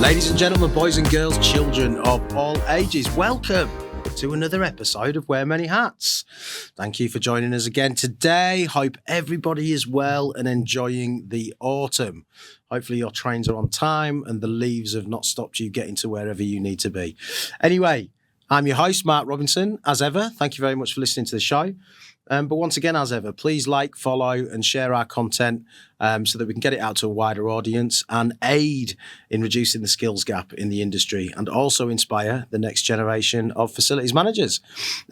Ladies and gentlemen, boys and girls, children of all ages, welcome to another episode of Wear Many Hats. Thank you for joining us again today. Hope everybody is well and enjoying the autumn. Hopefully your trains are on time and the leaves have not stopped you getting to wherever you need to be. Anyway, I'm your host, Mark Robinson, as ever. Thank you very much for listening to the show. But once again, as ever, please like, follow and share our content so that we can get it out to a wider audience and aid in reducing the skills gap in the industry and also inspire the next generation of facilities managers.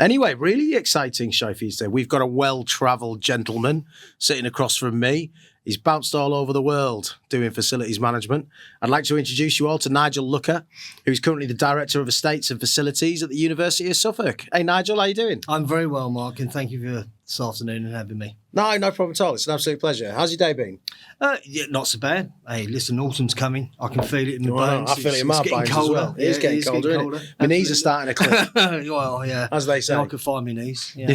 Anyway, really exciting show for you today. We've got a well-travelled gentleman sitting across from me. He's bounced all over the world doing facilities management. I'd like to introduce you all to Nigel Lucker, who's currently the Director of Estates and Facilities at the University of Suffolk. Hey, Nigel, how you doing? I'm very well, Mark, and thank you for this afternoon and having me. No problem at all. It's an absolute pleasure. How's your day been? Yeah, not so bad. Hey, listen, autumn's coming. I can feel it in my bones. I feel it in my bones as well. It is getting colder, isn't it? My knees are starting to clip. Well, yeah. As they say. I could find my knees. Yeah.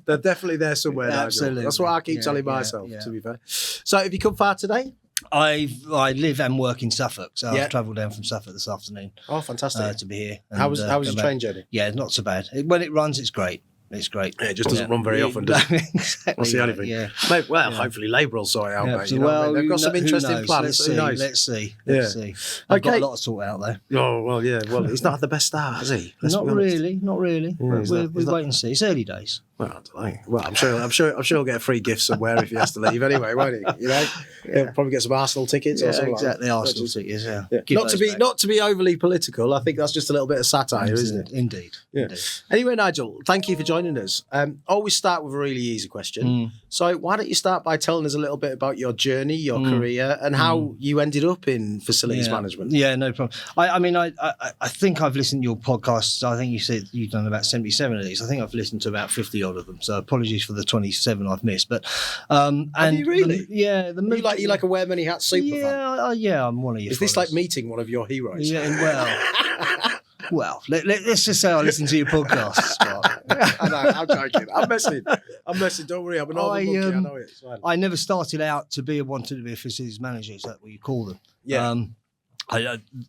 They're definitely there somewhere, Nigel. Absolutely. That's what I keep telling myself, to be fair. So have you come far today? I live and work in Suffolk, so I've travelled down from Suffolk this afternoon. Oh, fantastic. To be here. And, how was your train journey? Yeah, not so bad. When it runs, it's great. It's great. Yeah, it just doesn't run very often, does it? Exactly. That's the only thing. Yeah. Mate, hopefully Labour will sort it out, mate. Well, they've got some interesting plans. Let's see. Let's see. I've got a lot to sort out, though. Oh, well, yeah. Well, he's not had the best start, has he? Not really. Yeah, we'll wait and see. It's early days. Well, I don't know. Well, I'm sure he'll get a free gift somewhere if he has to leave anyway, won't he? You know, he'll probably get some Arsenal tickets or something. Exactly, like Arsenal tickets. Yeah. Not to be overly political. I think that's just a little bit of satire, isn't it? Indeed. Yeah. Indeed. Anyway, Nigel, thank you for joining us. Always start with a really easy question. So, why don't you start by telling us a little bit about your journey, your career, and how you ended up in facilities management? Yeah, no problem. I think I've listened to your podcasts. I think you said you've done about 77 of these. I think I've listened to about 50 odd of them. So apologies for the 27 I've missed. But have you really? You like a wear many hats super fan? Yeah, I'm one of your. Is this like meeting one of your heroes? Yeah, well, let's just say I listen to your podcasts. I know, I'm joking. I'm messing. Don't worry, I'm an old monkey. I know it. It's fine. I never started out wanted to be a facilities manager. Is that what you call them? Yeah.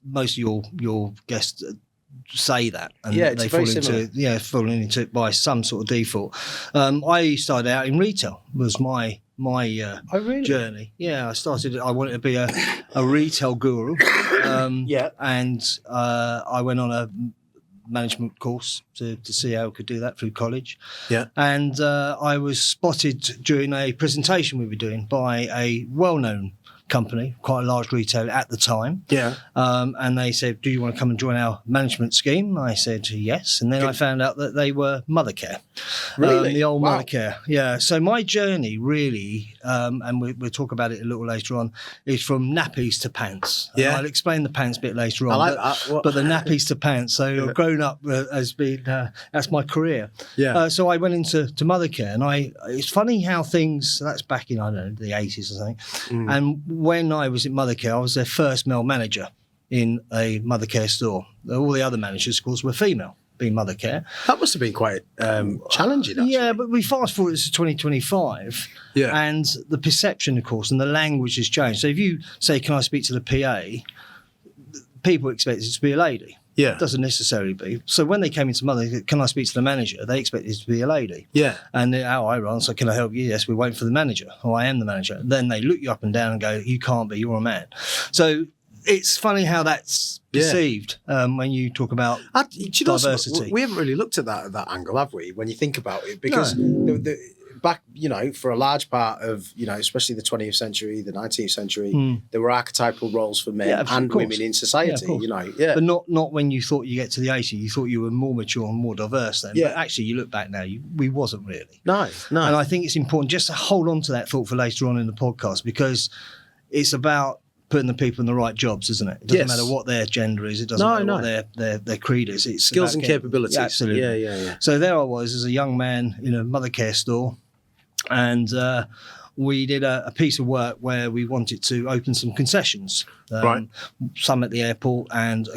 Most of your guests say that, and they fall into it by some sort of default. I started out in retail. Was my journey. Yeah, I wanted to be a retail guru. And I went on a management course to see how I could do that through college. Yeah. And I was spotted during a presentation we were doing by a well-known company, quite a large retailer at the time. Yeah. And they said, do you want to come and join our management scheme? I said, yes. And then I found out that they were Mothercare. Really? The old Mothercare. Yeah. So my journey really, and we'll talk about it a little later on, is from nappies to pants. And I'll explain the pants bit later on. I like that. But the nappies to pants. So I've grown up has been, that's my career. Yeah. So I went into Mothercare, and it's funny how that's back in, I don't know, the 80s or something. And when I was at Mothercare, I was their first male manager in a Mothercare store. All the other managers, of course, were female, being Mothercare. That must have been quite challenging, actually. Yeah, but we fast forward to 2025, and the perception, of course, and the language has changed. So if you say, can I speak to the PA, people expect it to be a lady. Yeah. It doesn't necessarily be. So when they came into Mothercare, can I speak to the manager? They expected it to be a lady. Yeah. And I run, so can I help you? Yes, we're waiting for the manager. Oh, I am the manager. Then they look you up and down and go, you can't be, you're a man. So it's funny how that's perceived when you talk about diversity. We haven't really looked at that angle, have we, when you think about it? Because back, for a large part of, especially the 20th century, the 19th century, there were archetypal roles for men and women in society, But not when you thought you get to the 80s, you thought you were more mature and more diverse then. Yeah. But actually, you look back now, we wasn't really. No. And I think it's important just to hold on to that thought for later on in the podcast, because it's about putting the people in the right jobs, isn't it? It doesn't matter what their gender is. It doesn't matter what their creed is. It's skills and capabilities. Yeah, absolutely. Yeah. So there I was as a young man in a Mothercare store, and we did a piece of work where we wanted to open some concessions, some at the airport and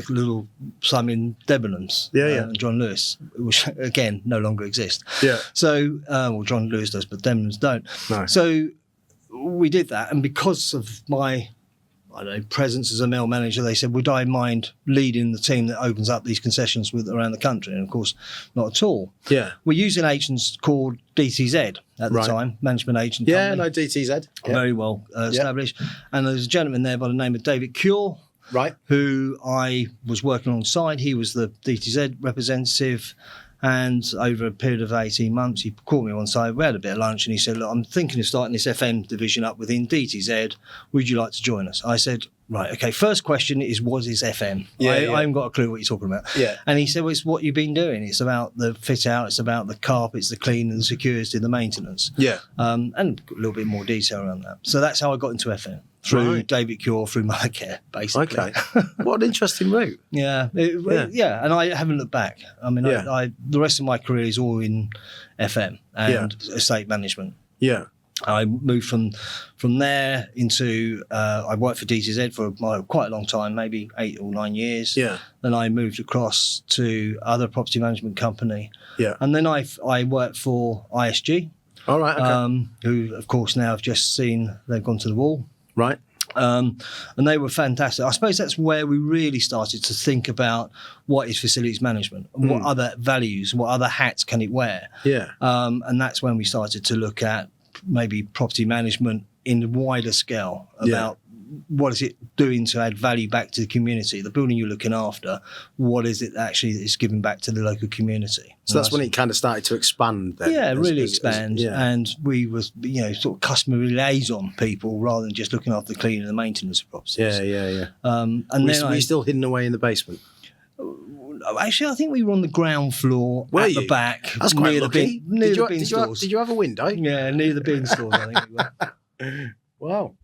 some in Debenhams, John Lewis, which again no longer exist. Yeah. So John Lewis does, but Debenhams don't. No. So we did that, and because of my I don't know, presence as a male manager, they said, would I mind leading the team that opens up these concessions around the country? And of course, not at all. Yeah. We're using agents called DTZ at the time, management agent company. Yeah, no, DTZ. Yeah. Very well established. And there's a gentleman there by the name of David Cure, right, who I was working alongside. He was the DTZ representative. And over a period of 18 months, he called me one side. We had a bit of lunch and he said, look, I'm thinking of starting this FM division up within DTZ. Would you like to join us? I said, right, okay, first question is, what is FM? I haven't got a clue what you're talking about. Yeah. And he said, well, it's what you've been doing. It's about the fit out, it's about the carpets, the cleaning, the security, the maintenance. Yeah. And a little bit more detail around that. So that's how I got into FM. Through David Cure, through Mothercare, basically. Okay. What an interesting route. Yeah, and I haven't looked back. I mean, the rest of my career is all in FM and estate management. Yeah. I moved from there into, I worked for DTZ for quite a long time, maybe 8 or 9 years. Yeah. Then I moved across to other property management company. Yeah. And then I worked for ISG. All right, okay. Who, of course, now I've just seen they've gone to the wall. Right. And they were fantastic. I suppose that's where we really started to think about what is facilities management and what other values, what other hats can it wear. Yeah. And that's when we started to look at maybe property management in a wider scale about what is it doing to add value back to the community, the building you're looking after, what is it that actually is giving back to the local community. So that's when it kind of started to expand then. Yeah, really expand. And we were, sort of customer liaison people rather than just looking after the cleaning and the maintenance of properties. Yeah. And were you still hidden away in the basement? Actually, I think we were on the ground floor the back. That's quite lucky. Near the bin stores. Did you have a window? Yeah, near the bin stores, I think we were. Wow.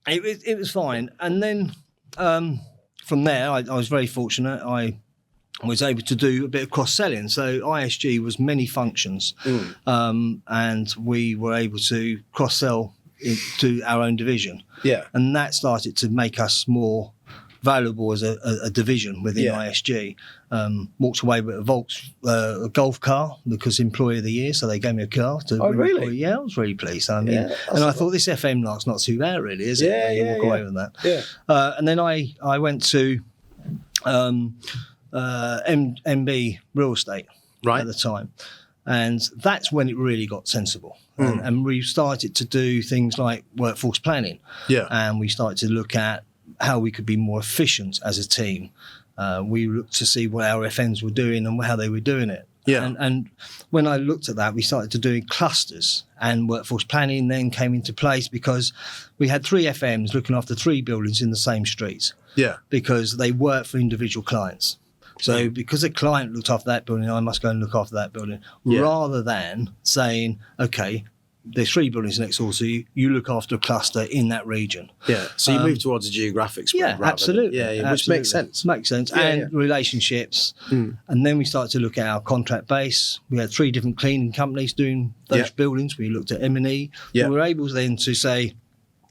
It was fine. And then from there, I was very fortunate. I was able to do a bit of cross-selling. So ISG was many functions, and we were able to cross-sell into our own division. Yeah. And that started to make us more valuable as a division within ISG. Walked away with a golf car because employee of the year, so they gave me a car. Really? Yeah, I was really pleased. I mean, and I thought this FM lark's not too bad, really, is it? Yeah, walk away with that. Yeah. And then I went to MB Real Estate at the time. And that's when it really got sensible. And we started to do things like workforce planning. Yeah. And we started to look at how we could be more efficient as a team. We looked to see what our FMs were doing and how they were doing it. Yeah. And when I looked at that, we started to do clusters, and workforce planning then came into place because we had 3 FMs looking after 3 buildings in the same street. Yeah. Because they worked for individual clients. So because a client looked after that building, I must go and look after that building, rather than saying, okay, there's 3 buildings next door, so you look after a cluster in that region. Yeah, so you move towards a geographic spread. Yeah, absolutely. Which makes sense. Makes sense. Relationships. And then we started to look at our contract base. We had 3 different cleaning companies doing those buildings. We looked at M&E. We were able then to say,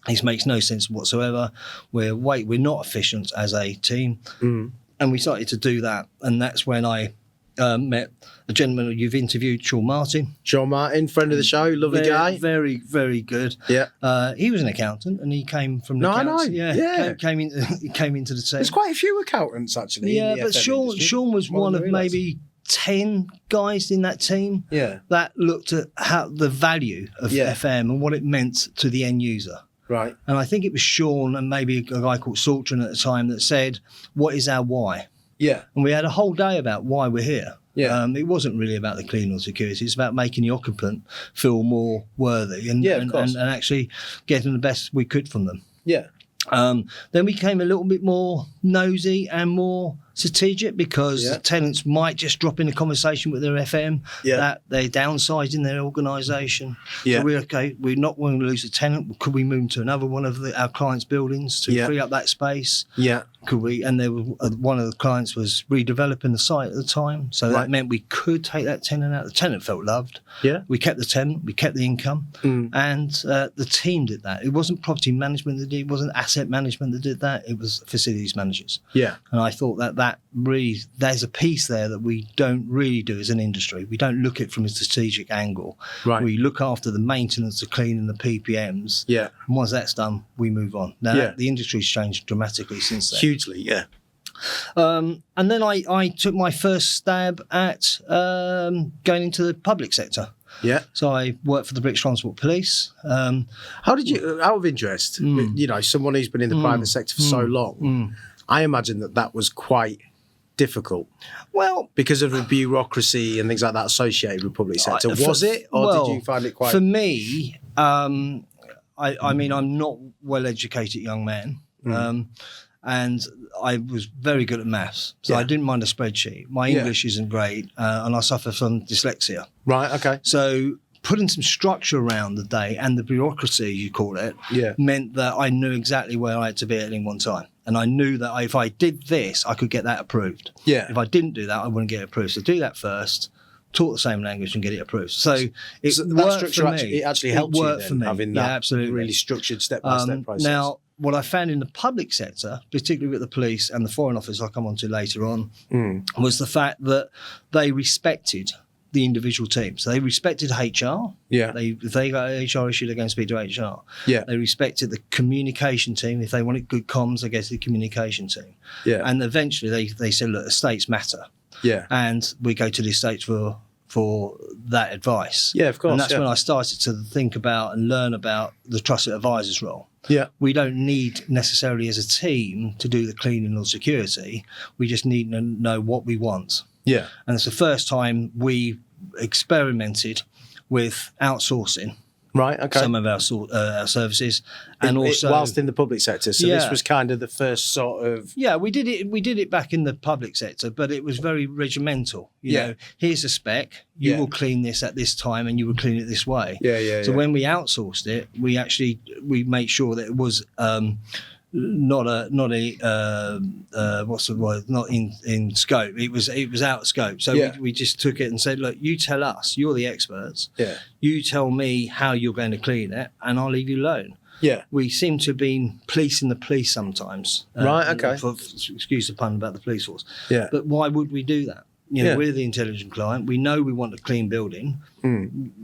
this makes no sense whatsoever. We're not efficient as a team. And we started to do that. And that's when I met a gentleman you've interviewed, Sean Martin. Sean Martin, friend of the show, lovely guy. Very, very good. Yeah. He was an accountant, and he came from the accounts. Yeah. Came into the team. There's quite a few accountants, actually. Yeah, but Sean was one of maybe 10 guys in that team that looked at how the value of FM and what it meant to the end user. Right. And I think it was Sean and maybe a guy called Saltron at the time that said, what is our why? Yeah. And we had a whole day about why we're here. Yeah. It wasn't really about the cleaning or security. It's about making the occupant feel more worthy and actually getting the best we could from them. Yeah. Then we became a little bit more nosy and more strategic because tenants might just drop in a conversation with their FM that they're downsizing their organisation. Yeah. So we're not going to lose a tenant. Could we move to another one of our clients' buildings to free up that space? Yeah. Could we? And there was one of the clients was redeveloping the site at the time, so that meant we could take that tenant out. The tenant felt loved. Yeah. We kept the tenant, we kept the income, and the team did that. It wasn't property management that did it. It wasn't asset management that did that. It was facilities management. managers. Yeah. And I thought that really, there's a piece there that we don't really do as an industry. We don't look at it from a strategic angle. Right. We look after the maintenance, the cleaning, the PPMs. Yeah. And once that's done, we move on. Now, the industry's changed dramatically since then. Hugely, yeah. And then I took my first stab at going into the public sector. Yeah. So I worked for the British Transport Police. How did you, out of interest, you know, someone who's been in the private sector for so long, I imagine that was quite difficult. Well, because of the bureaucracy and things like that associated with public sector. Was it, or did you find it quite? For me, I mean, I'm not well-educated young man. And I was very good at maths, so I didn't mind a spreadsheet. My English isn't great, and I suffer from dyslexia. Right, okay. So putting some structure around the day and the bureaucracy, you call it, meant that I knew exactly where I had to be at any one time. And I knew that if I did this, I could get that approved. Yeah. If I didn't do that, I wouldn't get it approved. So do that first, talk the same language and get it approved. So that structure actually helped you then, having that absolutely. Really structured step-by-step process. Now, what I found in the public sector, particularly with the police and the Foreign Office I'll come on to later on, was the fact that they respected the individual team. So they respected HR. Yeah. If they got an HR issue, they're going to speak to HR. Yeah. They respected the communication team. If they wanted good comms, they go to the communication team. Yeah. And eventually they said, look, estates matter. Yeah. And we go to the estates for that advice. Yeah, of course. And that's when I started to think about and learn about the trusted advisor's role. Yeah. We don't need necessarily as a team to do the cleaning or security. We just need to know what we want. Yeah. And it's the first time we experimented with outsourcing. Right, okay. Some of our services, and also whilst in the public sector. So this was kind of the first sort of. Yeah, we did it back in the public sector, but it was very regimental. You know, here's a spec. You will clean this at this time, and you will clean it this way. So when we outsourced it, we made sure that it was. Not what's the word? Not in scope. It was out of scope. So we just took it and said, look, you tell us. You're the experts. Yeah. You tell me how you're going to clean it, and I'll leave you alone. Yeah. We seem to have been policing the police sometimes. Right. Okay. Excuse the pun about the police force. Yeah. But why would we do that? You know, we're the intelligent client. We know we want a clean building.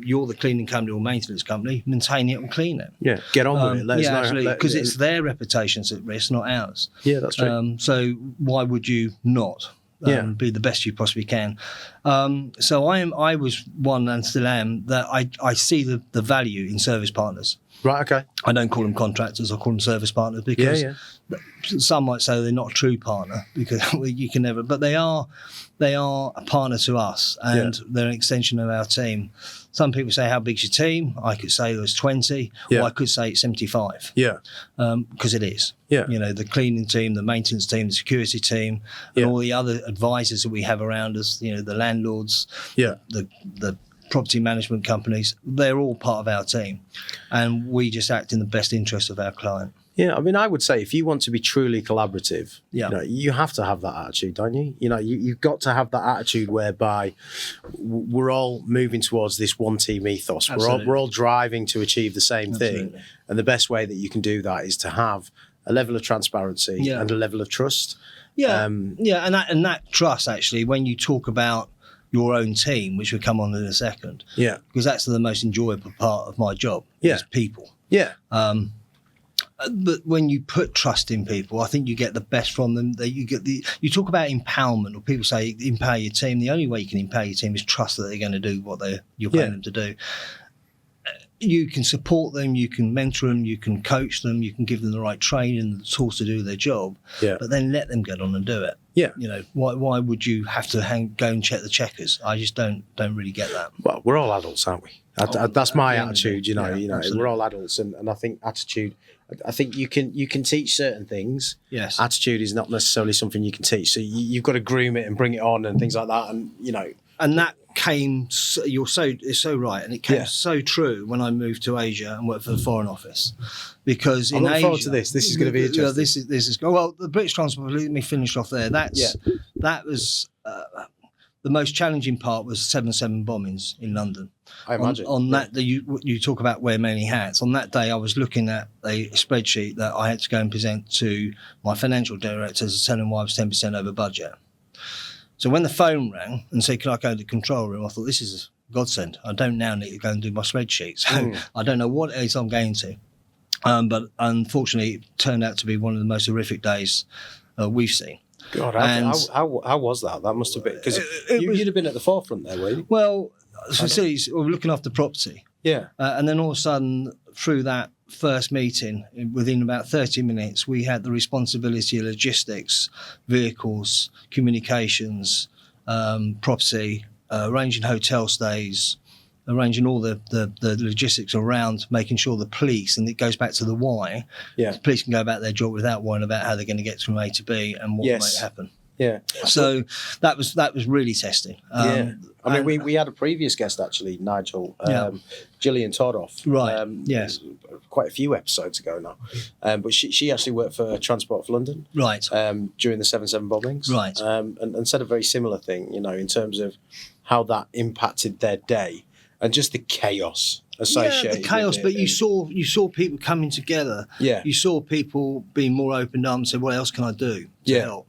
You're the cleaning company or maintenance company. Maintain it and clean it. Yeah, get on with it. Let us know. Absolutely, because it's their reputations at risk, not ours. Yeah, that's true. So why would you not be the best you possibly can? So I was one and still am that I see the value in service partners. Right, okay. I don't call them contractors, I call them service partners because some might say they're not a true partner because you can never, but they are a partner to us and they're an extension of our team. Some people say, how big's your team? I could say there's 20, or I could say it's 75. Yeah. Because it is. Yeah. You know, the cleaning team, the maintenance team, the security team, and all the other advisors that we have around us, you know, the landlords, the property management companies, they're all part of our team. And we just act in the best interest of our client. Yeah, I mean, I would say if you want to be truly collaborative, you know, you have to have that attitude, don't you? You know, you've got to have that attitude whereby we're all moving towards this one team ethos. We're all driving to achieve the same thing. And the best way that you can do that is to have a level of transparency and a level of trust. Yeah, and that trust, actually, when you talk about your own team, which we'll come on in a second, because that's the most enjoyable part of my job, is people. Yeah. But when you put trust in people, I think you get the best from them. That you talk about empowerment, or people say empower your team. The only way you can empower your team is trust that they're going to do what you're paying them to do. You can support them, you can mentor them, you can coach them, you can give them the right training and the tools to do their job. Yeah. But then let them get on and do it. Yeah. You know, why would you have to go and check the checkers? I just don't really get that. Well, we're all adults, aren't we? That's my attitude. You know, we're all adults, and I think attitude. I think you can teach certain things. Yes. Attitude is not necessarily something you can teach. So you've got to groom it and bring it on and things like that. And you know, and that came. It's so right, and it came so true when I moved to Asia and worked for the Foreign Office, because in Asia. I'm looking forward to this. This is going to be interesting. This is well, the British Transport. Let me finish off there. That was. the most challenging part was 7/7 bombings in London. I imagine. On that, you talk about wear many hats. On that day, I was looking at a spreadsheet that I had to go and present to my financial directors to tell them why I was 10% over budget. So when the phone rang and said, "Can I go to the control room?" I thought, this is a godsend. I don't now need to go and do my spreadsheet. So I don't know what it is I'm going to. But unfortunately, it turned out to be one of the most horrific days we've seen. God, how was that? That must have been, because you'd have been at the forefront there, were you? Well, we were looking after property. Yeah. And then all of a sudden, through that first meeting, within about 30 minutes, we had the responsibility of logistics, vehicles, communications, property, arranging hotel stays, arranging all the logistics around making sure the police, and it goes back to the why, the police can go about their job without worrying about how they're going to get from A to B and what might happen. Yeah. So that was really testing. I mean, we had a previous guest, actually, Nigel, Gillian Tordoff. Right, yes. Quite a few episodes ago now. But she actually worked for Transport for London. Right. During the 7/7 bombings. Right. And said a very similar thing, in terms of how that impacted their day and just the chaos associated. Yeah, the chaos, but you saw people coming together. Yeah. You saw people being more open up and said, "What else can I do to help?"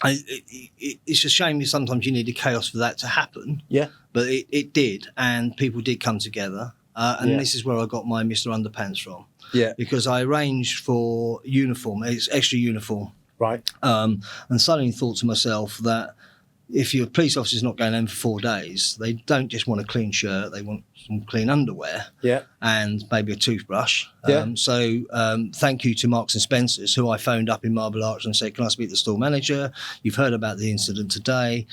It's a shame that sometimes you need the chaos for that to happen. Yeah. But it did, and people did come together. This is where I got my Mr. Underpants from. Yeah. Because I arranged for uniform, it's extra uniform. Right. And suddenly thought to myself that if your police officer's not going home for 4 days, they don't just want a clean shirt, they want some clean underwear and maybe a toothbrush. Thank you to Marks and Spencer's, who I phoned up in Marble Arch and said, "Can I speak to the store manager? You've heard about the incident today.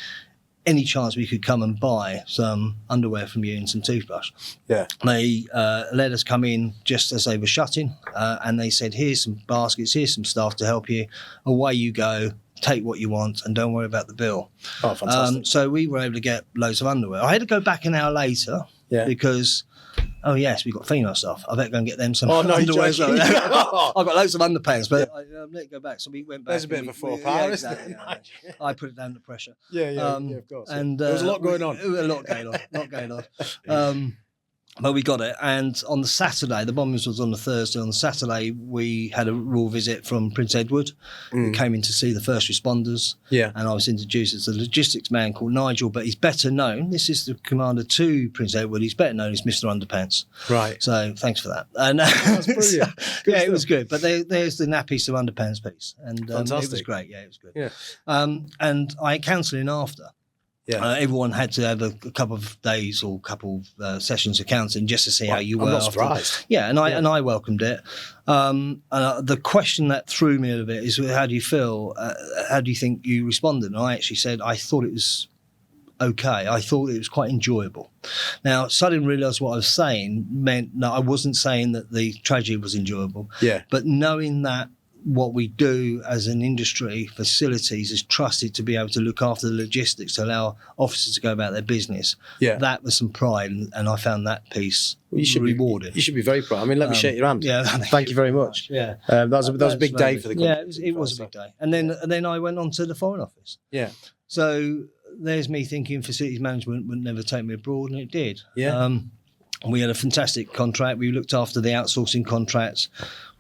Any chance we could come and buy some underwear from you and some toothbrush?" Yeah. They let us come in just as they were shutting, and they said, "Here's some baskets, here's some staff to help you. Away you go. Take what you want and don't worry about the bill." Oh, fantastic. So we were able to get loads of underwear. I had to go back an hour later because, we got female stuff. I better go and get them some underwear. I've got loads of underpants, but I let it go back. So we went back. There's a bit of a faux pas, isn't it? I put it down under pressure. Of course. And there was a lot going on. A lot going on. But we got it, and on the Saturday, the bombings was on the Thursday. On the Saturday, we had a royal visit from Prince Edward, who came in to see the first responders. Yeah, and I was introduced as a logistics man called Nigel, but he's better known. This is the commander to Prince Edward. He's better known as Mr. Underpants. Right. So thanks for that. And that's brilliant. It was good. But there's the nappies to underpants piece, and it was great. Yeah, it was good. Yeah. And I had counselling after. Yeah. Everyone had to have a couple of days or couple of sessions of counselling just to see how you were. I'm not surprised. Yeah, and I welcomed it. The question that threw me a little bit is, how do you feel? How do you think you responded? And I actually said I thought it was okay. I thought it was quite enjoyable. Now, so I didn't realise what I was saying meant that I wasn't saying that the tragedy was enjoyable. Yeah. But knowing that what we do as an industry, facilities, is trusted to be able to look after the logistics to allow officers to go about their business. Yeah. That was some pride, and I found that piece rewarding. You should be very proud. I mean, let me shake your hand. Yeah, thank you very much. Yeah, that was a big day for the company. Yeah, it was a big day. And then I went on to the Foreign Office. Yeah. So there's me thinking facilities management would never take me abroad, and it did. Yeah. We had a fantastic contract. We looked after the outsourcing contracts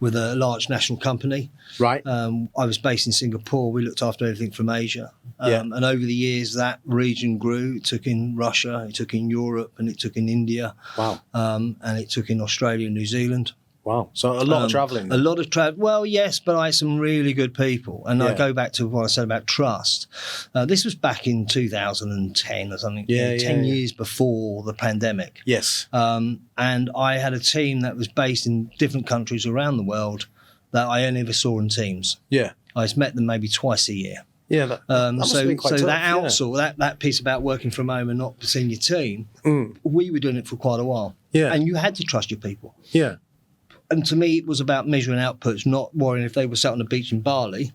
with a large national company. Right. I was based in Singapore. We looked after everything from Asia. And over the years, that region grew. It took in Russia, it took in Europe, and it took in India. Wow. And it took in Australia and New Zealand. Wow. So a lot of travelling. A lot of travel. Well, yes, but I had some really good people. And I go back to what I said about trust. This was back in 2010 or something, 10 years before the pandemic. Yes. And I had a team that was based in different countries around the world that I only ever saw in teams. Yeah. I met them maybe twice a year. Yeah, that must have been quite tough, that outsource, that piece about working from home and not seeing your team, we were doing it for quite a while. Yeah. And you had to trust your people. Yeah. And to me, it was about measuring outputs, not worrying if they were sat on the beach in Bali,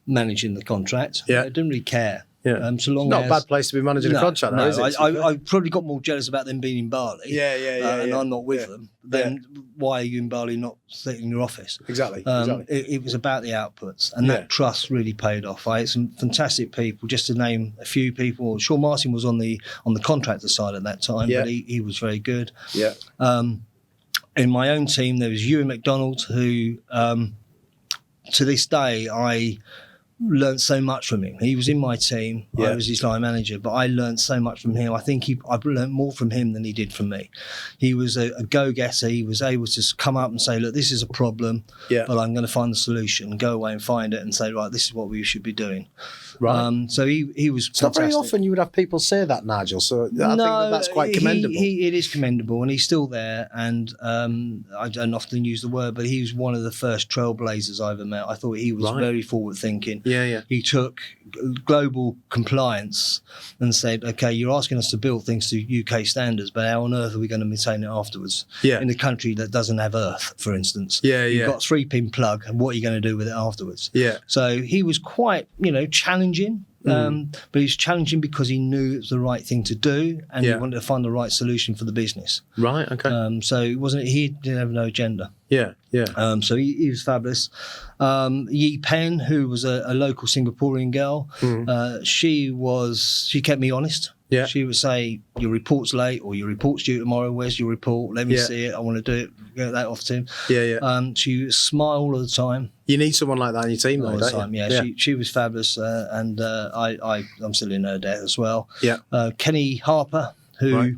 managing the contract. Yeah. I didn't really care. Yeah. So long Not as, a bad place to be managing a contractor, no, is it? I probably got more jealous about them being in Bali. And I'm not with them. Then why are you in Bali not sitting in your office? Exactly. It was about the outputs, and that trust really paid off. I had some fantastic people, just to name a few people. Sean Martin was on the contractor side at that time, but he was very good. Yeah. In my own team, there was Ewan McDonald, who to this day I learned so much from him. He was in my team. I was his line manager, but I learned so much from him. I think I've learned more from him than he did from me. He was a go-getter. He was able to come up and say, look, this is a problem, but I'm going to find the solution, go away and find it and say, right, this is what we should be doing. Right. So he was It's not very often you would have people say that, Nigel, so I think that's quite commendable. It is commendable, and he's still there, and I don't often use the word, but he was one of the first trailblazers I ever met. I thought he was very forward-thinking. Yeah. He took global compliance and said, okay, you're asking us to build things to UK standards, but how on earth are we going to maintain it afterwards? In a country that doesn't have earth, for instance. You've got a 3-pin plug, and what are you going to do with it afterwards? So he was quite, challenging. But he's challenging because he knew it was the right thing to do, and he wanted to find the right solution for the business. Right. Okay. So it wasn't. He didn't have no agenda. Yeah. So he was fabulous. Yi Pen, who was a local Singaporean girl, she kept me honest. Yeah. She would say, your report's late, or your report's due tomorrow. Where's your report? Let me see it. I want to do it. Get that off to him. She smiled all the time. You need someone like that in your team, all though, the time. Yeah. She was fabulous, and I'm still in her debt as well. Yeah. Kenny Harper, who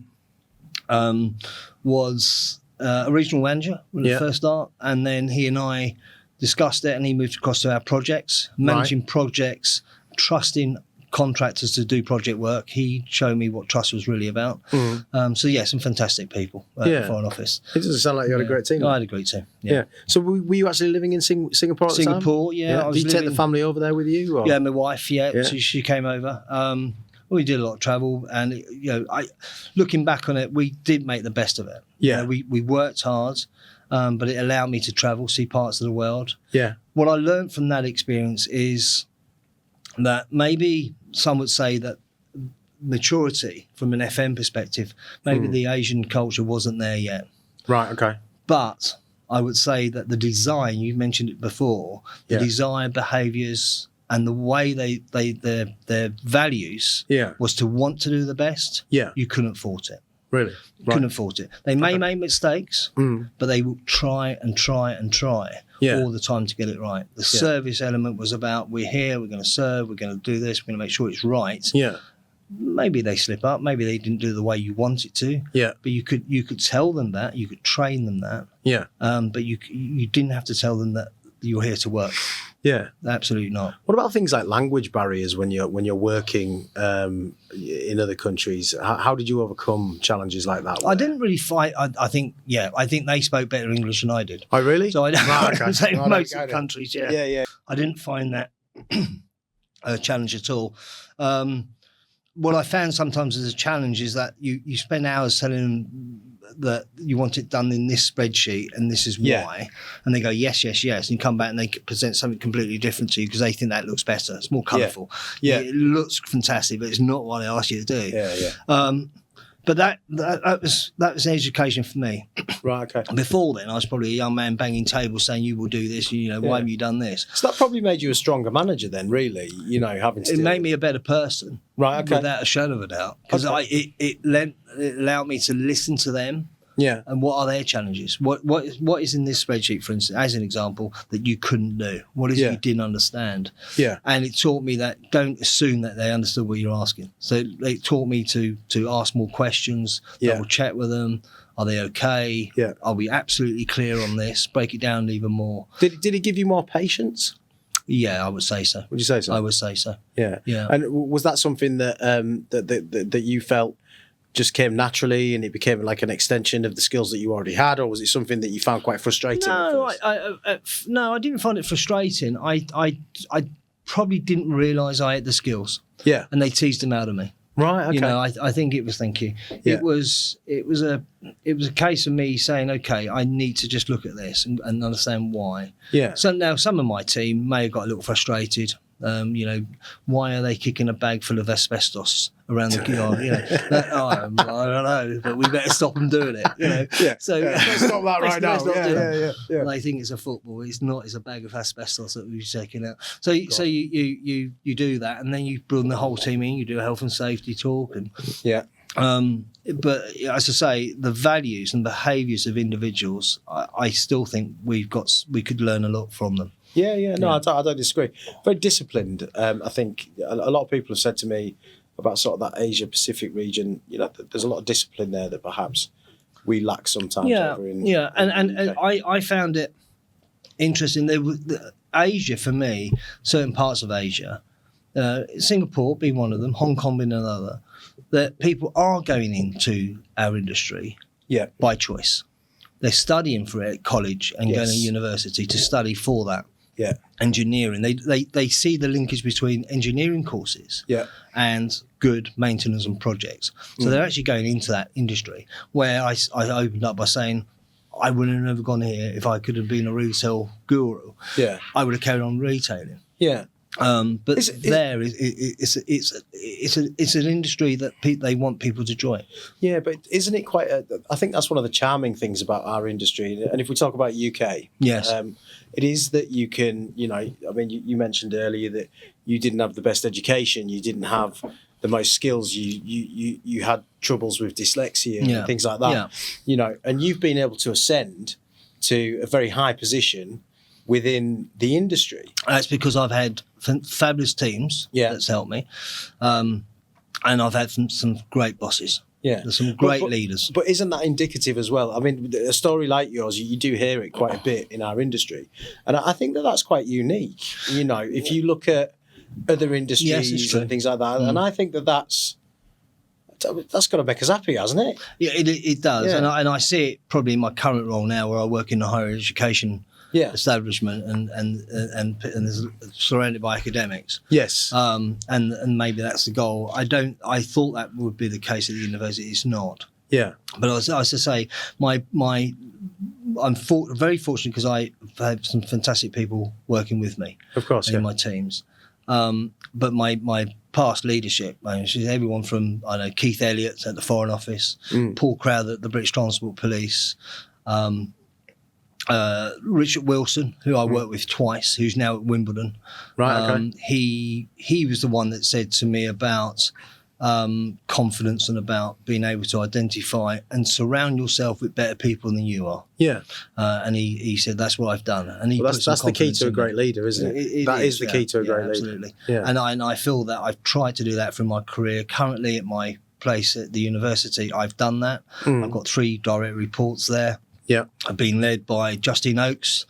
was a regional manager when I first started, and then he and I discussed it, and he moved across to our projects, managing projects, trusting contractors to do project work. He showed me what trust was really about. Some fantastic people at the Foreign Office. It doesn't sound like you had a great team. I had a great team. So were you actually living in Singapore at the time? Singapore, yeah. Did you take the family over there with you? Or? Yeah, my wife, she came over. We did a lot of travel, and looking back on it, we did make the best of it. Yeah. We worked hard, but it allowed me to travel, see parts of the world. Yeah. What I learned from that experience is that maybe some would say that maturity from an FM perspective, maybe the Asian culture wasn't there yet. Right, okay. But I would say that the design, you mentioned it before, the design, behaviours, and the way their values was to want to do the best, you couldn't fault it. Really? Couldn't fault it. They may make mistakes, but they will try and try and try all the time to get it right. The service element was about, we're here, we're going to serve, we're going to do this, we're going to make sure it's right. Yeah. Maybe they slip up, maybe they didn't do the way you want it to. Yeah. But you could tell them that, you could train them that. Yeah. But you didn't have to tell them that you're here to work. Yeah, absolutely not. What about things like language barriers when you're working in other countries? How did you overcome challenges like that? I didn't really fight. I think they spoke better English than I did. Oh, really? So I don't say most of the countries. Yeah. I didn't find that a challenge at all. What I found sometimes as a challenge is that you spend hours telling them that you want it done in this spreadsheet and this is why, and they go yes, and you come back and they present something completely different to you because they think that looks better. It's more colourful. Yeah, it looks fantastic, but it's not what I asked you to do. But that was an education for me. Right, okay. Before then, I was probably a young man banging tables saying, you will do this, why have you done this? So that probably made you a stronger manager then, really, having to... It made me a better person. Right, okay. Without a shadow of a doubt. Because it allowed me to listen to them. Yeah. And what are their challenges? What is in this spreadsheet, for instance, as an example, that you couldn't do? What is it you didn't understand? Yeah. And it taught me that don't assume that they understood what you're asking. So it taught me to ask more questions, double check with them. Are they okay? Yeah. Are we absolutely clear on this? Break it down even more. Did it give you more patience? Yeah, I would say so. Would you say so? I would say so. Yeah. Yeah. And was that something that that you felt just came naturally and it became like an extension of the skills that you already had, or was it something that you found quite frustrating? No, I didn't find it frustrating. I probably didn't realise I had the skills. Yeah. And they teased them out of me. Right, okay. I think it was, thank you. Yeah. It was a case of me saying, okay, I need to just look at this and understand why. Yeah. So now some of my team may have got a little frustrated. Why are they kicking a bag full of asbestos around the yard? I don't know, but we better stop them doing it. Let's stop that right now. Yeah. They think it's a football. It's not. It's a bag of asbestos that we're checking out. So you do that, and then you bring the whole team in. You do a health and safety talk, and but as I say, the values and behaviours of individuals, I still think we could learn a lot from them. I don't disagree. Very disciplined. I think a lot of people have said to me about sort of that Asia Pacific region. There's a lot of discipline there that perhaps we lack sometimes. And I found it interesting. Asia, for me, certain parts of Asia, Singapore being one of them, Hong Kong being another, that people are going into our industry by choice. They're studying for it at college and going to university to study for that. Engineering. They see the linkage between engineering courses and good maintenance and projects. So they're actually going into that industry, where I opened up by saying, I would have never gone here if I could have been a retail guru. I would have carried on retailing. But it's an industry that they want people to join. Yeah, but isn't it quite? I think that's one of the charming things about our industry. And if we talk about UK, it is that you can. You mentioned earlier that you didn't have the best education, you didn't have the most skills, you had troubles with dyslexia and things like that. And you've been able to ascend to a very high position within the industry. That's because I've had fabulous teams that's helped me, and I've had some great bosses. There's some great leaders. But isn't that indicative as well? I mean, a story like yours, you do hear it quite a bit in our industry, and I think that's quite unique. If you look at other industries and things like that, and I think that's got to make us happy, hasn't it? Yeah, it does, and I see it probably in my current role now, where I work in the higher education establishment and is surrounded by academics. And maybe that's the goal. I thought that would be the case at the university. It's not. But as I say, I'm very fortunate because I've had some fantastic people working with me. Of course, in my teams. But my past leadership, everyone from Keith Elliott at the Foreign Office, Paul Crowther at the British Transport Police. Richard Wilson, who I worked with twice, who's now at Wimbledon. He was the one that said to me about confidence and about being able to identify and surround yourself with better people than you are. And he said that's what I've done. And that's the key to a great leader, isn't it? That is the key to a great leader. Absolutely. And I feel that I've tried to do that through my career. Currently at my place at the university, I've done that. I've got 3 direct reports there. I've been led by Justine Oakes,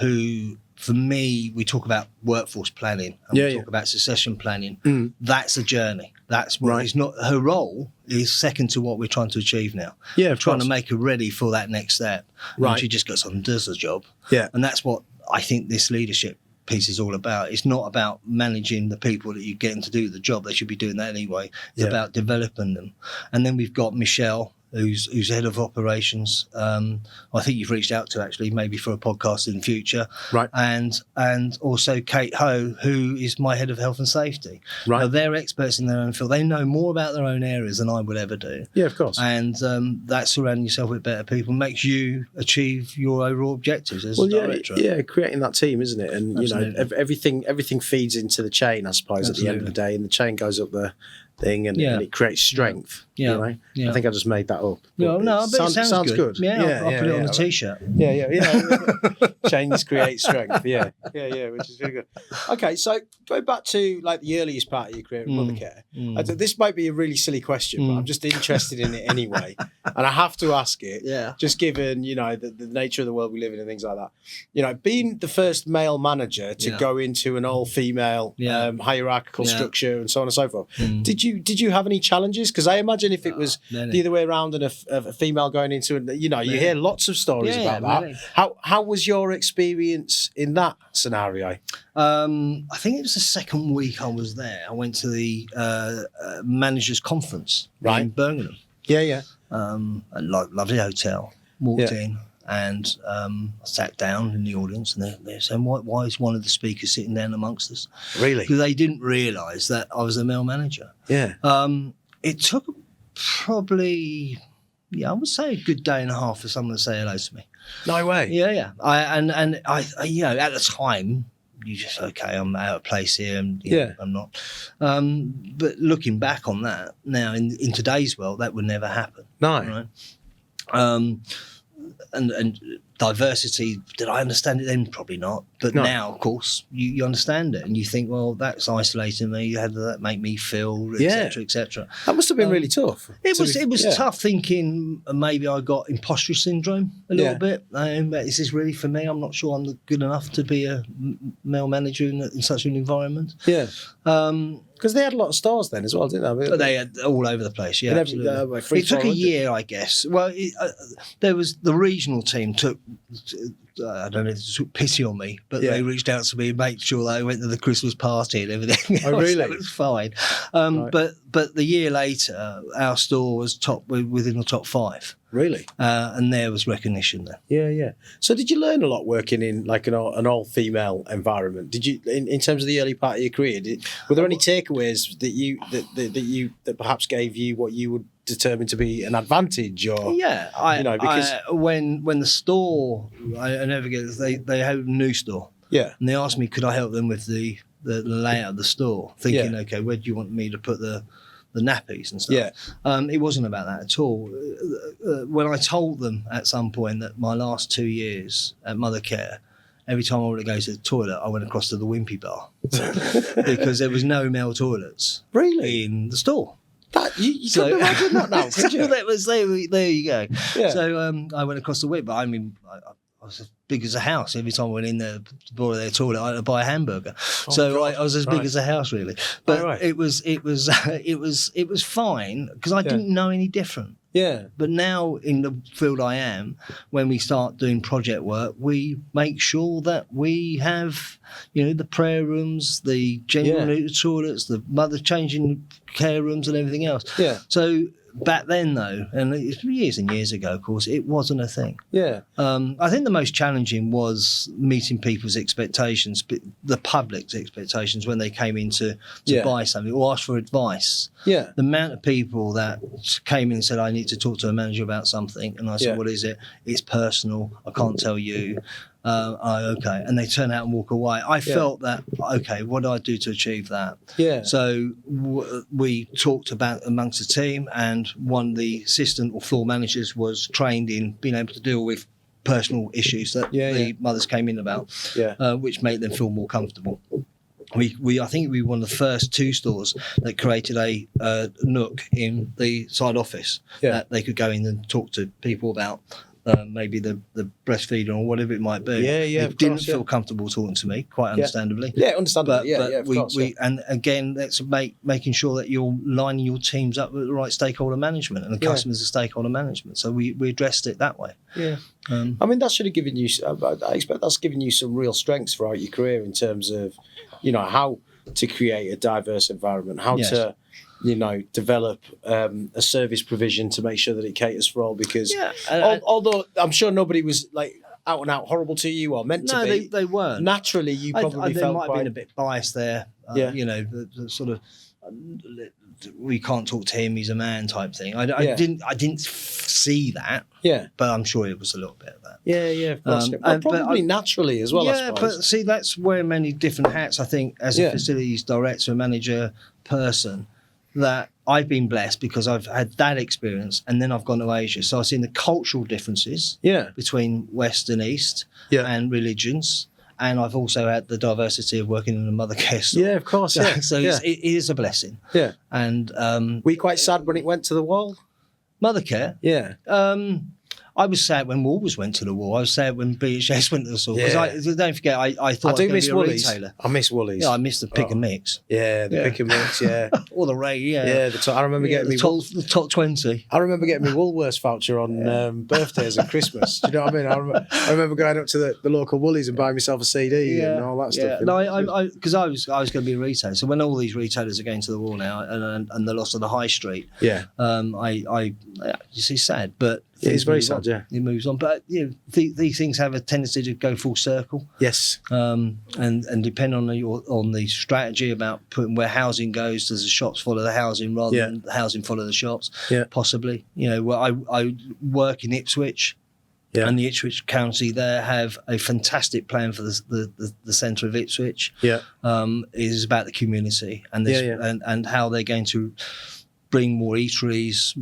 who, for me, we talk about workforce planning and we talk about succession planning. That's a journey. That's what it's not. Her role is second to what we're trying to achieve now. Trying to make her ready for that next step. And she just goes on and does the job. And that's what I think this leadership piece is all about. It's not about managing the people that you get them to do the job. They should be doing that anyway. It's about developing them. And then we've got Michelle, who's head of operations. I think you've reached out to actually, maybe for a podcast in the future. And also Kate Ho, who is my head of health and safety. Now, they're experts in their own field. They know more about their own areas than I would ever do. Of course. And that surrounding yourself with better people makes you achieve your overall objectives as a director. Creating that team, isn't it? And everything feeds into the chain, I suppose. Absolutely. At the end of the day, and the chain goes up the thing, and it creates strength. I think I just made that up. But it sounds good. I'll put it on a t-shirt. Chains create strength. Which is really good. Okay, so going back to like the earliest part of your career at Mothercare, this might be a really silly question, but I'm just interested in it anyway, and I have to ask it. Just given the nature of the world we live in and things like that. Being the first male manager to go into an all-female hierarchical structure and so on and so forth, did you have any challenges? Because I imagine if it was the other way around and a female going into it, you hear lots of stories about that. Really. How was your experience in that scenario? I think it was the second week I was there. I went to the managers conference in Birmingham. A lovely hotel. Walked in, and I sat down in the audience, and they're saying, why is one of the speakers sitting down amongst us? Really? Because they didn't realise that I was a male manager. Yeah. It took probably, I would say a good day and a half for someone to say hello to me. No way. Yeah. I at the time, you just, okay, I'm out of place here, and I'm not. But looking back on that now, in today's world, that would never happen. No. Right? And diversity, did I understand it then? Probably not. But now, of course, you understand it, and you think, well, that's isolating me. How did that make me feel, etc., etc. That must have been really tough. It was tough thinking maybe I got imposter syndrome a little bit. Is this really for me? I'm not sure I'm good enough to be a male manager in such an environment. Yeah. Because they had a lot of stars then as well, didn't they? They had all over the place, yeah. Absolutely. It took a year, I guess. Well, there was the regional team took, I don't know if they took pity on me, but they reached out to me and made sure that I went to the Christmas party and everything. Oh, really? It was fine. Right. But the year later, our store was within the top 5. Really? And there was recognition there. Yeah. So did you learn a lot working in like an all-female environment? Did you, in terms of the early part of your career, were there any takeaways that perhaps gave you what you would determine to be an advantage? Or because when the store, I never get this, they had a new store. Yeah. And they asked me, could I help them with the layout of the store? Thinking, okay, where do you want me to put the nappies and stuff? Yeah. It wasn't about that at all. When I told them at some point that my last 2 years at Mothercare, every time I wanted to go to the toilet, I went across to the Wimpy bar because there was no male toilets in the store. That you couldn't imagine that now, could you? That was there you go. Yeah. So I went across the Wimpy bar. I mean, I was as big as a house. Every time I went in there to borrow their toilet, I had to buy a hamburger. I was as big as a house, really. But it was fine because I didn't know any different. Yeah. But now in the field I am, when we start doing project work, we make sure that we have, the prayer rooms, the general toilets, the mother changing care rooms and everything else. Yeah. So back then, though, and it's years and years ago, of course, it wasn't a thing. Yeah. I think the most challenging was meeting people's expectations, the public's expectations when they came in to buy something or ask for advice. Yeah. The amount of people that came in and said, I need to talk to a manager about something. And I said, what is it? It's personal. I can't tell you. Okay. And they turn out and walk away. I felt that, okay, what do I do to achieve that? Yeah. So we talked about amongst the team, and one of the assistant or floor managers was trained in being able to deal with personal issues that the mothers came in about, which made them feel more comfortable. I think we were one of the first 2 stores that created a nook in the side office that they could go in and talk to people about maybe the breastfeeding or whatever it might be. They didn't feel comfortable talking to me, quite understandably. Yeah, understandably. But and again, that's making sure that you're lining your teams up with the right stakeholder management and the customers are stakeholder management. So we addressed it that way. Yeah. I mean, that should have given you, I expect that's given you some real strengths throughout your career in terms of, how to create a diverse environment, how to, develop a service provision to make sure that it caters for all. Because although I'm sure nobody was like out and out horrible to you or meant to be, they weren't. Naturally, you probably felt might have been a bit biased there. The sort of we can't talk to him, he's a man type thing. I didn't see that. Yeah, but I'm sure it was a little bit of that. Yeah, of course. Probably naturally as well. I suppose. But see, that's where many different hats. I think as a facilities director, manager, person, that I've been blessed because I've had that experience, and then I've gone to Asia, so I've seen the cultural differences between West and East and religions. And I've also had the diversity of working in a Mothercare store. Yeah, of course. Yeah. So it is a blessing. Yeah. And were you quite sad when it went to the wall? Mothercare? Yeah. I was sad when Woolworths went to the wall. I was sad when BHS went to the store. Because don't forget, I thought I do miss Woolies. Retailer. I miss Woolies. Yeah, I miss the pick and mix. Yeah, the pick and mix. Yeah, or the Ray. Yeah, I remember getting the top 20. I remember getting my Woolworths voucher on birthdays and Christmas. Do you know what I mean? I remember going up to the local Woolies and buying myself a CD and all that stuff. No, because I was going to be a retailer. So when all these retailers are going to the wall now, and the loss of the high street, I you see, sad, but it is very move sad. on. Yeah, It moves on, but these things have a tendency to go full circle. yes, And depend on the strategy about putting where housing goes, does the shops follow the housing rather than the housing follow the shops? Yeah. Possibly. I work in Ipswich. Yeah. And the Ipswich County there have a fantastic plan for the centre of Ipswich. Yeah. It is about the community and and how they're going to bring more eateries.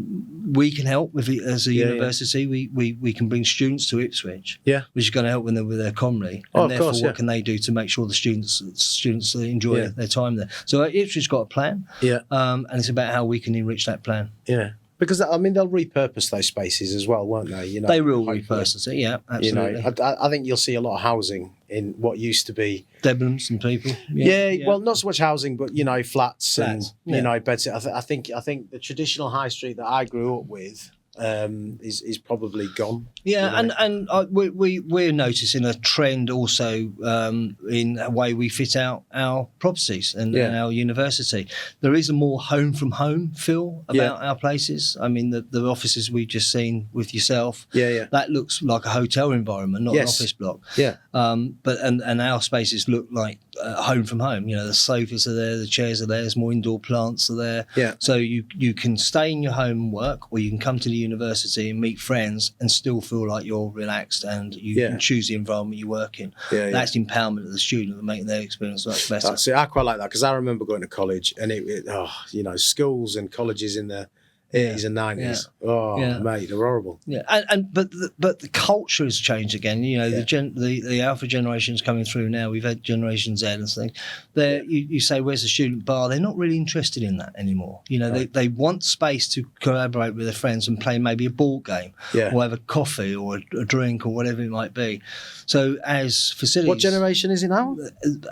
We can help as a university. We can bring students to Ipswich. Yeah. Which is going to help them with their comedy. Oh, and of therefore, course, what can they do to make sure the students enjoy their time there? So Ipswich got a plan. Yeah. And it's about how we can enrich that plan. Yeah. Because, I mean, they'll repurpose those spaces as well, won't they? You know, they will repurpose it, yeah, absolutely. You know, I think you'll see a lot of housing in what used to be... Debenhams and people. Yeah, well, not so much housing, but, you know, flats and, you know, beds. I think the traditional high street that I grew up with is probably gone. Yeah, and we're noticing a trend also in the way we fit out our properties and our university. There is a more home from home feel about our places. I mean, the offices we've just seen with yourself, that looks like a hotel environment, not an office block. Yeah. But our spaces look like home from home. You know, the sofas are there, the chairs are there, there's more indoor plants are there. Yeah. So you can stay in your home and work, or you can come to the university and meet friends and still feel like you're relaxed and you can choose the environment you work in. That's empowerment of the student and making their experience much better. See, I quite like that because I remember going to college and you know, schools and colleges in the 80s and 90s. Mate, they're horrible. Yeah, but the culture has changed again. You know, the alpha generations coming through now. We've had Generation Z and things. You say, where's the student bar? They're not really interested in that anymore. You know, they want space to collaborate with their friends and play maybe a board game, or have a coffee or a drink or whatever it might be. So as facilities, what generation is it now?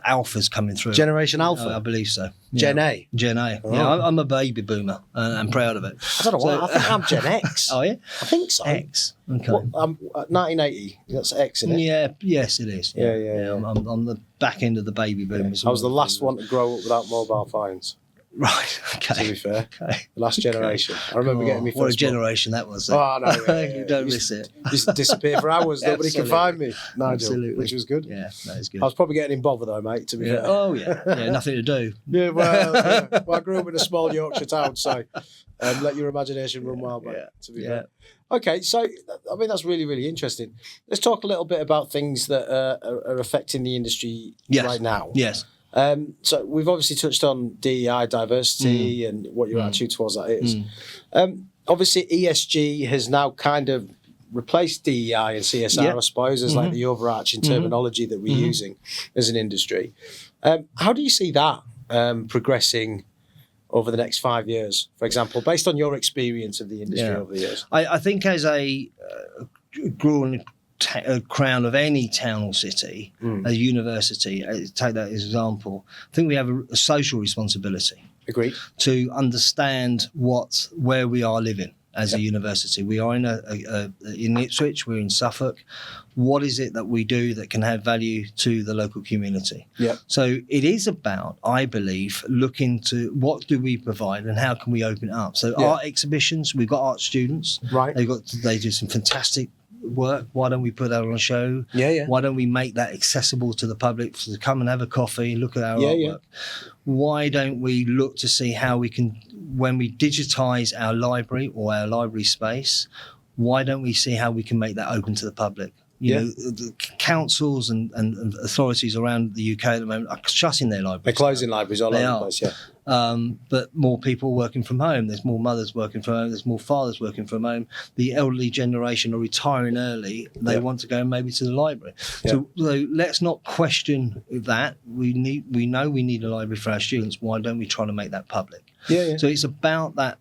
Alpha's coming through. Generation Alpha, I believe so. Gen A. Gen A. Oh. Yeah, I'm a baby boomer and I'm proud of it. I don't know why. I think I'm Gen X. Oh, yeah? I think so. X. Okay. 1980. That's X, isn't it? Yeah. Yes, it is. Yeah. I'm the back end of the baby boomers. I was the last one to grow up without mobile phones. Right. Okay. To be fair, the last generation. I remember getting me first. What a generation that was. Oh no! You don't miss it. Just disappear for hours. Nobody can find me, Nigel. Absolutely. Which was good. Yeah, that is good. I was probably getting in bother though, mate. To be fair. Oh yeah. Nothing to do. Yeah. Well, I grew up in a small Yorkshire town, so let your imagination run wild, mate. To be fair. Okay, so I mean that's really, really interesting. Let's talk a little bit about things that are affecting the industry right now. Yes. So we've obviously touched on DEI, diversity, and what your attitude towards that is. Obviously, ESG has now kind of replaced DEI and CSR, I suppose, as like the overarching terminology that we're using as an industry. How do you see that progressing over the next 5 years, for example, based on your experience of the industry over the years? I think as a growing crown of any town or city, a university, take that as an example, I think we have a social responsibility. Agreed. To understand where we are living as a university. We are in Ipswich, we're in Suffolk. What is it that we do that can have value to the local community? Yeah. So it is about, I believe, looking to what do we provide and how can we open it up. So art exhibitions, we've got art students. Right. They do some fantastic work. Why don't we put that on a show? Why don't we make that accessible to the public to come and have a coffee, look at our artwork? Why don't we look to see how we can, when we digitize our library or our library space, why don't we see how we can make that open to the public? You know, the councils and authorities around the UK at the moment are shutting their libraries. They're closing libraries all over the place, but more people working from home. There's more mothers working from home. There's more fathers working from home. The elderly generation are retiring early. They want to go maybe to the library. So let's not question that. We know we need a library for our students. Why don't we try to make that public? So it's about that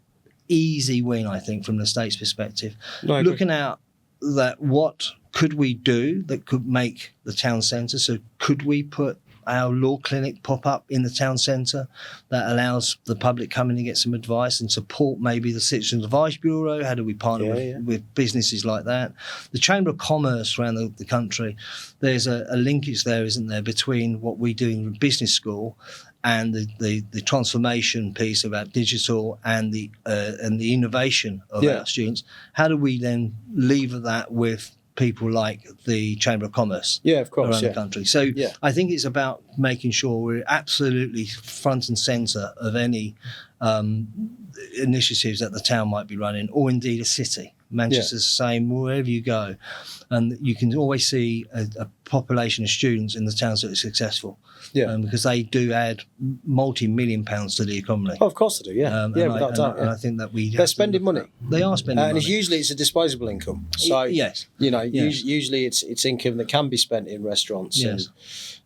easy win, I think, from the state's perspective. Looking at that, what could we do that could make the town centre? So could we put our law clinic pop up in the town centre that allows the public come in and get some advice and support maybe the Citizens Advice Bureau. How do we partner with businesses like that? The Chamber of Commerce around the country, there's a linkage there, isn't there, between what we do in business school and the transformation piece about digital and the innovation of our students. How do we then lever that with people like the Chamber of Commerce around the country? So I think it's about making sure we're absolutely front and centre of any initiatives that the town might be running, or indeed a city. Manchester's the same, wherever you go. And you can always see a population of students in the towns that are successful. Because they do add multi-million pounds to the economy. Oh, of course they do, without doubt. And I think that they're spending money. They are spending money. And usually it's a disposable income. So, usually it's income that can be spent in restaurants and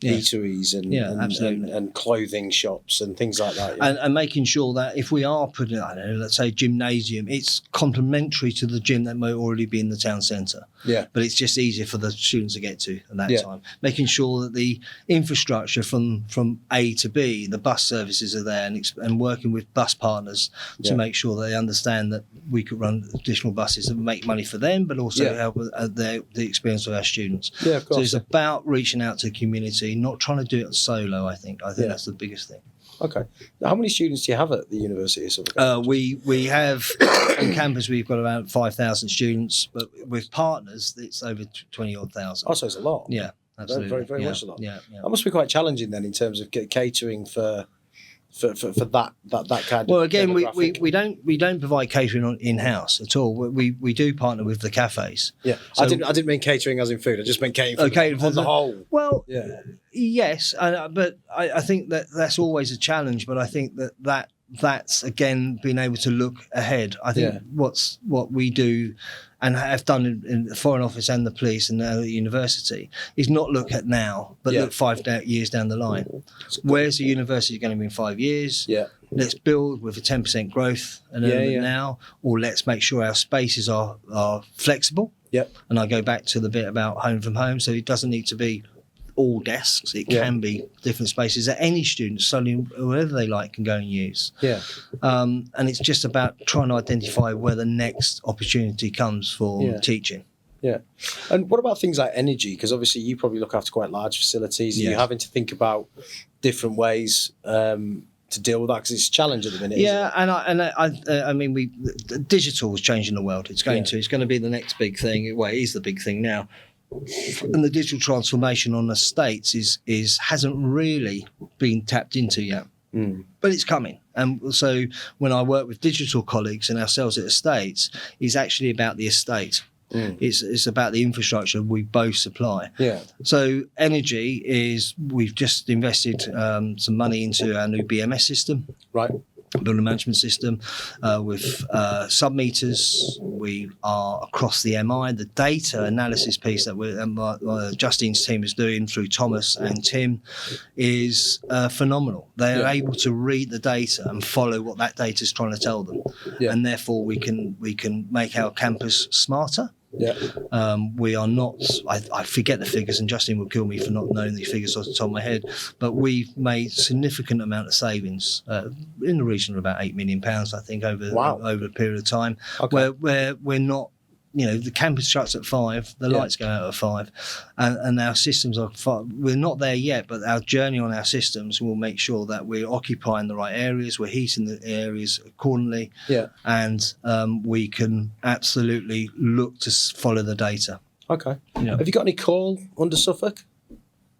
eateries and clothing shops and things like that. And making sure that if we are putting, I don't know, let's say gymnasium, it's complementary to the gym that might already be in the town centre. But it's just easier for the students to get to at that time. Making sure that the infrastructure from A to B, the bus services are there, and working with bus partners to make sure they understand that we could run additional buses and make money for them, but also help with the experience of our students. Of course. So it's about reaching out to the community, not trying to do it solo. I think that's the biggest thing. Okay. How many students do you have at the University of Suffolk? We have on campus, we've got around 5,000 students, but with partners it's over 20-odd thousand. Oh, so it's a lot. Yeah, absolutely. Very, very much a lot. Yeah. That must be quite challenging then in terms of catering for that kind of. Well, again, we don't provide catering in house at all. We do partner with the cafes. So, I didn't mean catering as in food. I just meant catering for the whole. Well, yes, but I think that's always a challenge. But I think that's again being able to look ahead. I think what we do and have done in the Foreign Office and the police and now the university is not look at now, but look 5 years down the line. Where's the university going to be in 5 years? Let's build with a 10% growth and now, or let's make sure our spaces are flexible. And I go back to the bit about home from home, so it doesn't need to be all desks. It can be different spaces that any student, studying wherever they like, can go and use. And it's just about trying to identify where the next opportunity comes for teaching. And what about things like energy? Because obviously you probably look after quite large facilities. You're having to think about different ways to deal with that, because it's a challenge at the minute. I mean, digital is changing the world. It's going to be the next big thing. Well, it is the big thing now. And the digital transformation on estates hasn't really been tapped into yet, but it's coming. And so when I work with digital colleagues and ourselves at estates, it's actually about the estate. It's about the infrastructure we both supply. So energy is, we've just invested some money into our new BMS system. Building management system with sub-meters. We are across the MI. The data analysis piece that Justine's team is doing through Thomas and Tim is phenomenal. They are able to read the data and follow what that data is trying to tell them, and therefore we can make our campus smarter. We are not, I forget the figures, and Justin will kill me for not knowing these figures off the top of my head, but we've made significant amount of savings in the region of about £8 million, I think, over a period of time, where we're not, the campus shuts at 5, the lights go out at 5, and our systems are we're not there yet, but our journey on our systems will make sure that we're occupying the right areas, we're heating the areas accordingly, and we can absolutely look to follow the data. Have you got any coal under Suffolk?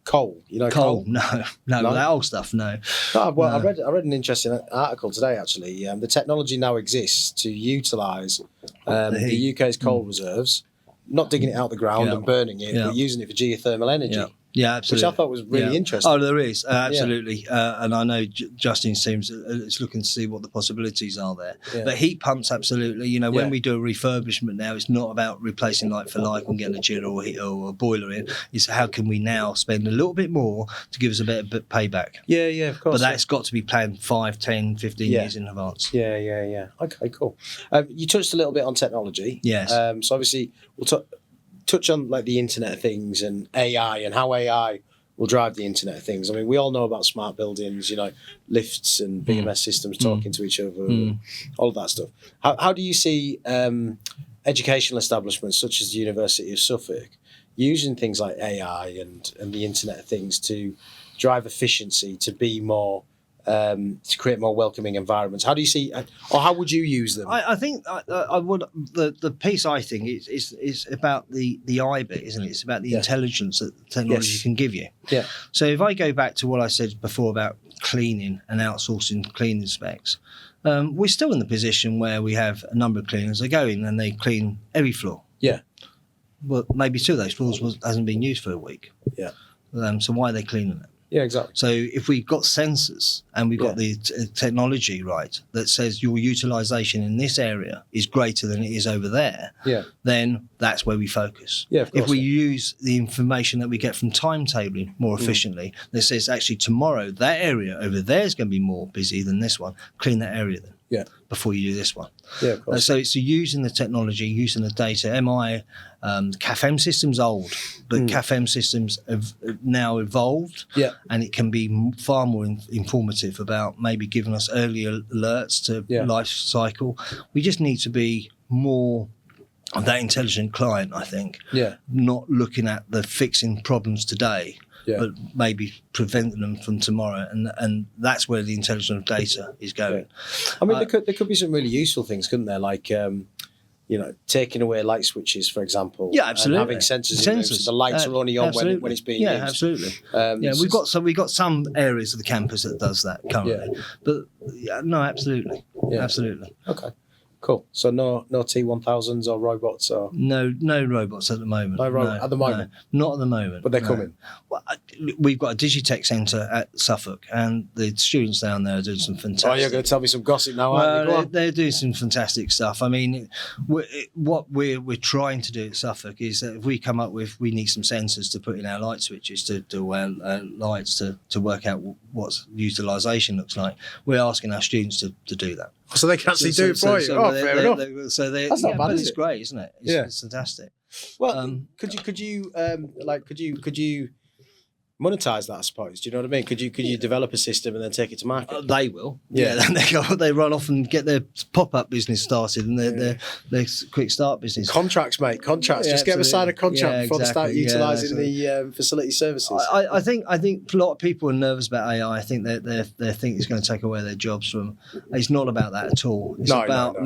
Coal, coal? No, that old stuff, no. I read an interesting article today, actually. The technology now exists to utilise the UK's coal reserves, not digging it out the ground and burning it, but using it for geothermal energy. Yeah, absolutely. Which I thought was really interesting. Oh, there is, absolutely. And I know Justine's team is looking to see what the possibilities are there. But heat pumps, absolutely. When we do a refurbishment now, it's not about replacing like for like and getting a chiller or a boiler in. It's how can we now spend a little bit more to give us a bit of payback. Yeah, of course. But that's got to be planned 5, 10, 15 years in advance. Yeah. Okay, cool. You touched a little bit on technology. Yes. So obviously we'll touch on like the Internet of Things and AI and how AI will drive the Internet of Things. I mean, we all know about smart buildings, lifts and BMS systems talking to each other, all of that stuff. How do you see educational establishments such as the University of Suffolk using things like AI and the Internet of Things to drive efficiency, to be more, to create more welcoming environments? How do you see, or how would you use them? I think I would. The piece I think is about the I bit, isn't it? It's about the intelligence that technology can give you. Yeah. So if I go back to what I said before about cleaning and outsourcing cleaning specs, we're still in the position where we have a number of cleaners that go in and they clean every floor. Yeah. Well, maybe 2 of those floors hasn't been used for a week. Yeah. So why are they cleaning it? Yeah, exactly. So if we've got sensors and we've got the technology right that says your utilisation in this area is greater than it is over there, then that's where we focus. Yeah, of course. If we use the information that we get from timetabling more efficiently, that says actually tomorrow that area over there is going to be more busy than this one, clean that area then. Yeah. Before you do this one. Yeah, of course. So it's using the technology, using the data. CAFM system's old, but CAFM systems have now evolved. Yeah. And it can be far more informative about maybe giving us early alerts to life cycle. We just need to be more of that intelligent client, I think. Yeah. Not looking at the fixing problems today. Yeah. But maybe preventing them from tomorrow, and that's where the intelligence of data is going. Yeah. I mean, there could be some really useful things, couldn't there? Like, taking away light switches, for example. Yeah, absolutely. And having sensors in them, so the lights are only on when it's being used. Yeah, absolutely. We've got some areas of the campus that does that currently, but no, absolutely, absolutely. Okay. Cool. So no T1000s or robots or no robots at the moment. At the moment, not at the moment. But they're coming. Well, we've got a Digitech centre at Suffolk, and the students down there are doing some fantastic. Oh, you're going to tell me some gossip now, aren't you? Go on. They're doing some fantastic stuff. I mean, what we're trying to do at Suffolk is that if we come up with, we need some sensors to put in our light switches to do our lights to work out what utilisation looks like. We're asking our students to do that. So they can actually do it for you. Fair enough. That's not bad, is it? It's great, isn't it? It's fantastic. Well, could you monetize that? I suppose. Do you know what I mean? Could you develop a system and then take it to market? They will. Yeah. Then they run off and get their pop-up business started and their quick start business. Contracts, mate. Contracts. Just get them aside a contract before they start utilising the facility services. I think a lot of people are nervous about AI. I think they think it's going to take away their jobs from. It's not about that at all. It's about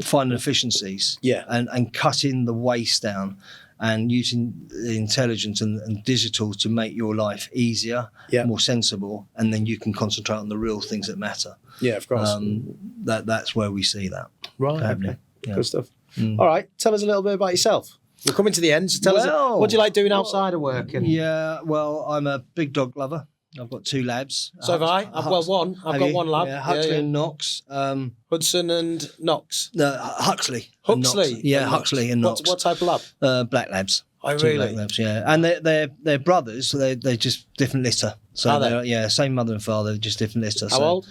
finding efficiencies. Yeah. And cutting the waste down. And using the intelligence and digital to make your life easier, more sensible, and then you can concentrate on the real things that matter. Yeah, of course. That's where we see that happening. Okay. Yeah. Good stuff. All right, tell us a little bit about yourself. We're coming to the end, so tell us what do you like doing outside of work? I'm a big dog lover. I've got 2 labs. So have I. I've got one lab. Yeah, Huxley and Knox. Hudson and Knox. Huxley. Huxley. Yeah, Huxley and Knox. What type of lab? Black labs. Oh, Two really? Black labs, yeah. And they're brothers. So they're just different litter. So are they? Yeah, same mother and father, just different litter. How old?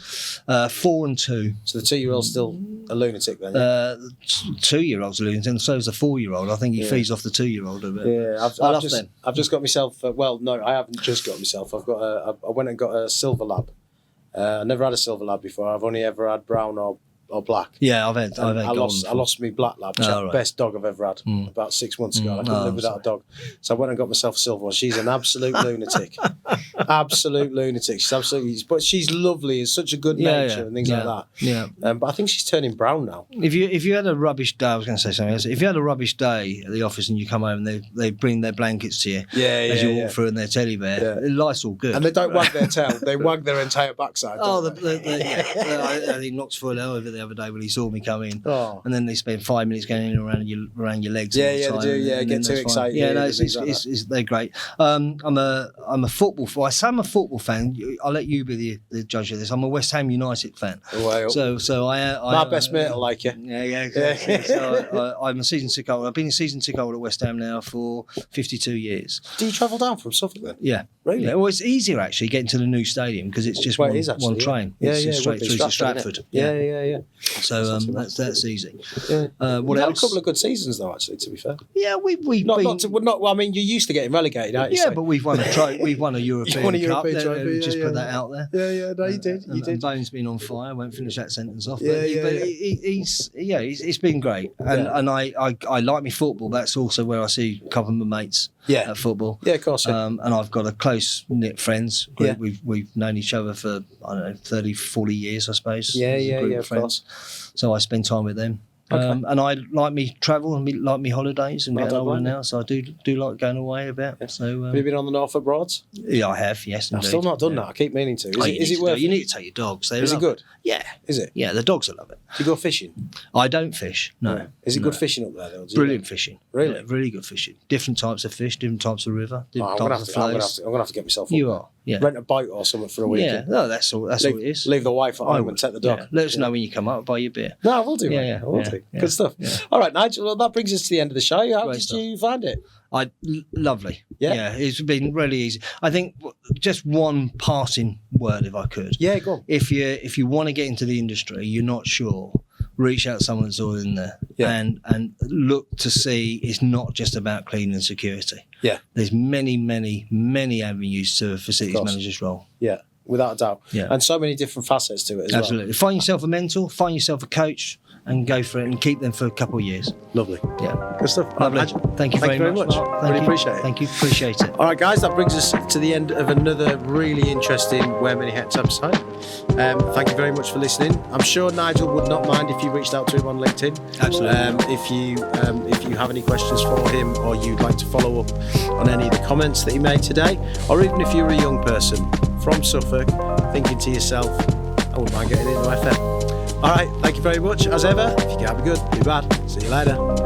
4 and 2. So the 2-year-old's still a lunatic then? 2-year-old's a lunatic, and so is the 4-year-old. I think he feeds off the 2-year-old a bit. Yeah, I've just got myself. I haven't just got myself. I went and got a silver lab. I never had a silver lab before. I've only ever had brown or black. Yeah, I've had I lost my black lab, which is the best dog I've ever had about 6 months ago. I couldn't live without a dog. So I went and got myself a silver one. She's an absolute lunatic. Absolute lunatic. She's absolutely, but she's lovely. It's such a good nature and things like that. Yeah. But I think she's turning brown now. If you had a rubbish day, I was going to say something else. If you had a rubbish day at the office and you come home and they bring their blankets to you as you walk through and their teddy bear, life's all good. And they don't wag their tail. They wag their entire backside. I think Knox fell over the other day when he saw me come in, and then they spend 5 minutes going in around your legs. They do. Yeah, get too excited. Yeah, no, they're great. I'm a football. I say I'm a football fan. I'll let you be the judge of this. I'm a West Ham United fan. Well, so I my best mate will like you. Yeah, exactly. So I'm a season ticket holder. I've been a season ticket holder at West Ham now for 52 years. Do you travel down from Suffolk then? Yeah. Really? Yeah, well, it's easier actually getting to the new stadium because it's just one train. Yeah, It's just straight through to Stratford. Yeah. So that's easy. Yeah. What Had else? a couple of good seasons though, actually. To be fair, Yeah, we've not, been. not. I mean, you're used to getting relegated, aren't you? Yeah, So- but we've won we've won a European won a Cup. European trophy, Just yeah, put yeah. that out there. Yeah, no, you did. And Bone's been on fire. I won't finish that sentence off. Yeah, but yeah. It's been great. And I like my football. That's also where I see a couple of my mates at football. Yeah, of course. Yeah. And I've got a close knit friends group. Yeah. We've known each other for, I don't know, 30, 40 years, I suppose. Yeah, as a yeah, group yeah, of of friends. So I spend time with them. Okay. And I like me travel and like me holidays and I getting don't older blame you. now, so I do like going away a bit. So Have you been on the Norfolk Broads? yeah, I have. Yes, I've indeed. still not done Yeah. that. I keep meaning to. Oh, Is it worth You it? need to take your dogs. Is it good? Yeah, Is it? yeah. The dogs will love it. Do you go fishing? I don't fish. No. Is it No. good fishing up there? Though? Do you Brilliant know? fishing. Really? Yeah, really good fishing. Different types of fish, different types of river, Oh, different I'm gonna types have of to. flows. I'm gonna have to get myself. Up You there. are. Yeah. Rent a boat or something for a weekend. Yeah. No, that's all. That's all it is. Leave the wife at I home would. and take the dog. Yeah. Let us know when you come up. Buy your beer. No, I will do. Yeah, mate. yeah, I will yeah, do. yeah, Good stuff. yeah. All right, Nigel. Well, that brings us to the end of the show. How Great did stuff. you find it? Lovely. Yeah? It's been really easy. I think just one passing word, if I could. Yeah, go on. If you want to get into the industry, you're not sure, reach out to someone that's already in there and look to see it's not just about cleaning and security. Yeah. There's many avenues to a facilities course. manager's role. Yeah, without a doubt. Yeah. And so many different facets to it as Absolutely. Find yourself a mentor, find yourself a coach, and go for it and keep them for a couple of years. well. Lovely. Yeah. Good stuff. Lovely. Nigel, Thank you very much. Mark. Thank Really you. appreciate it. Thank you. Appreciate it. All right, guys, that brings us to the end of another really interesting Where Many Hats episode. Thank you very much for listening. I'm sure Nigel would not mind if you reached out to him on LinkedIn. Absolutely. If you have any questions for him, or you'd like to follow up on any of the comments that he made today, or even if you're a young person from Suffolk thinking to yourself, I wouldn't mind getting into FM. All right, thank you very much. As ever, if you can't be good, be bad. See you later.